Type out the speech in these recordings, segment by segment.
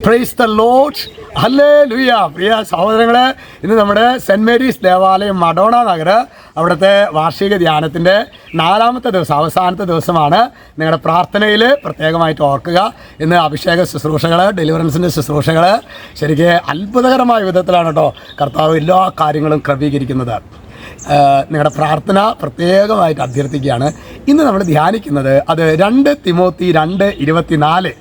Price the lord, hallelujah. പ്രിയ സഹോദരങ്ങളെ, ഇന്ന് നമ്മുടെ സെൻറ് മേരീസ് ദേവാലയം മഡോണ നഗർ അവിടുത്തെ വാർഷിക ധ്യാനത്തിൻ്റെ 4-ാമത്തെ ദിവസം, അവസാനത്തെ ദിവസമാണ്. നിങ്ങളുടെ പ്രാർത്ഥനയിൽ പ്രത്യേകമായിട്ട് ഓർക്കുക. ഇന്ന് അഭിഷേക ശുശ്രൂഷകൾ, ഡെലിവറൻസിൻ്റെ ശുശ്രൂഷകൾ ശരിക്കും അത്ഭുതകരമായ വിധത്തിലാണ് കേട്ടോ കർത്താവ് എല്ലാ കാര്യങ്ങളും ക്രമീകരിക്കുന്നത്. നിങ്ങളുടെ പ്രാർത്ഥന പ്രത്യേകമായിട്ട് അഭ്യർത്ഥിക്കുകയാണ്. ഇന്ന് നമ്മൾ ധ്യാനിക്കുന്നത് അത് 2 തിമോത്തി 2:24.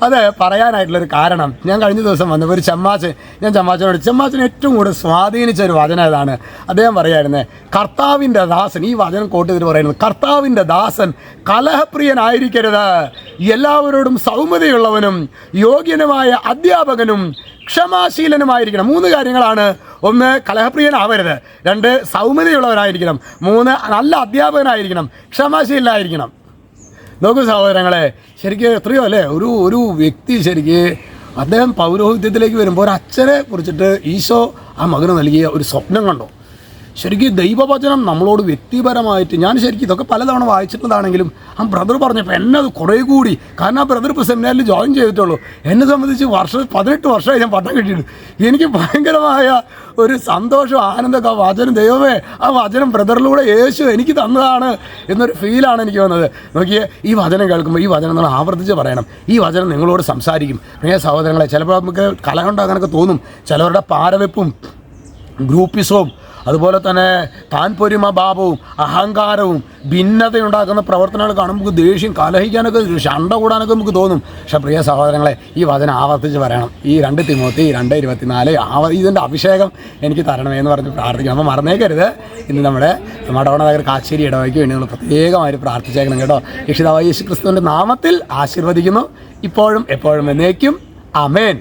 അത് പറയാനായിട്ടുള്ളൊരു കാരണം, ഞാൻ കഴിഞ്ഞ ദിവസം വന്നപ്പോൾ ഒരു ചമ്മാച്ചനോട് ചമ്മാച്ചന് ഏറ്റവും കൂടുതൽ സ്വാധീനിച്ച ഒരു വചനം ഏതാണ്? അദ്ദേഹം പറയായിരുന്നത്, കർത്താവിൻ്റെ ദാസൻ, ഈ വചനം കോട്ട് ചെയ്തിട്ട് പറയുന്നത്, കർത്താവിൻ്റെ ദാസൻ കലഹപ്രിയനായിരിക്കരുത്, എല്ലാവരോടും സൗമ്യതയുള്ളവനും യോഗ്യനുമായ അധ്യാപകനും ക്ഷമാശീലനുമായിരിക്കണം. 3 കാര്യങ്ങളാണ്. 1, കലഹപ്രിയനാവരുത്. 2, സൗമ്യതയുള്ളവനായിരിക്കണം. 3, നല്ല അധ്യാപകനായിരിക്കണം, ക്ഷമാശീലനായിരിക്കണം. നോക്കൂ സഹോദരങ്ങളെ, ശരിക്കും എത്രയോ അല്ലേ ഒരു വ്യക്തി ശരിക്കും അദ്ദേഹം പൗരോഹിത്യത്തിലേക്ക് വരുമ്പോൾ ഒരു അച്ഛനെ കുറിച്ചിട്ട് ഈശോ ആ മകന് നൽകിയ ഒരു സ്വപ്നം കണ്ടോ. ശരിക്കും ദൈവവചനം നമ്മളോട് വ്യക്തിപരമായിട്ട്, ഞാൻ ശരിക്കും ഇതൊക്കെ പലതവണ വായിച്ചിട്ടുള്ളതാണെങ്കിലും ആ ബ്രദർ പറഞ്ഞപ്പോൾ എന്നെ അത് കുറേ കൂടി, കാരണം ആ ബ്രദർ ഇപ്പോൾ സെമിനാറിൽ ജോയിൻ ചെയ്തിട്ടുള്ളൂ. എന്നെ സംബന്ധിച്ച് 18 വർഷമായി ഞാൻ പട്ടം കിട്ടിയിട്ട് എനിക്ക് ഭയങ്കരമായ ഒരു സന്തോഷം, ആനന്ദമൊക്കെ. ആ വചനം, ദൈവമേ, ആ വചനം ബ്രദറിലൂടെ യേശു എനിക്ക് തന്നതാണ് എന്നൊരു ഫീലാണ് എനിക്ക് വന്നത്. നോക്കിയേ, ഈ വചനം കേൾക്കുമ്പോൾ ഈ വചനം നിങ്ങൾ ആവർത്തിച്ച് പറയണം. ഈ വചനം നിങ്ങളോട് സംസാരിക്കും. പ്രിയ സഹോദരങ്ങളെ, ചിലപ്പോൾ നമുക്ക് കലഹം ഉണ്ടാകാനൊക്കെ തോന്നും. ചിലവരുടെ പാരവെപ്പും ഗ്രൂപ്പിസവും അതുപോലെ തന്നെ താൻപൊരിമ ഭാവവും അഹങ്കാരവും ഭിന്നതയുണ്ടാക്കുന്ന പ്രവർത്തനങ്ങൾ കാണുമ്പോൾ നമുക്ക് ദേഷ്യം, കലഹിക്കാനൊക്കെ, ശണ്ട കൂടാനൊക്കെ നമുക്ക് തോന്നും. പക്ഷേ പ്രിയ സഹോദരങ്ങളെ, ഈ വചനം ആവർത്തിച്ച് പറയണം. ഈ 2 തിമോത്തി 2:24 ഇതിൻ്റെ അഭിഷേകം എനിക്ക് തരണമേ എന്ന് പറഞ്ഞ് പ്രാർത്ഥിക്കണം. അപ്പോൾ മറന്നേക്കരുത്. ഇന്ന് നമ്മുടെ മഡോണ നഗർ കാച്ചേരി ഇടവയ്ക്ക് വേണ്ടി നിങ്ങൾ പ്രത്യേകമായിട്ട് പ്രാർത്ഥിച്ചേക്കണം കേട്ടോ. രക്ഷിതാവായ യേശു ക്രിസ്തുവിൻ്റെ നാമത്തിൽ ആശീർവദിക്കുന്നു, ഇപ്പോഴും എപ്പോഴും എന്നേക്കും. ആമേൻ.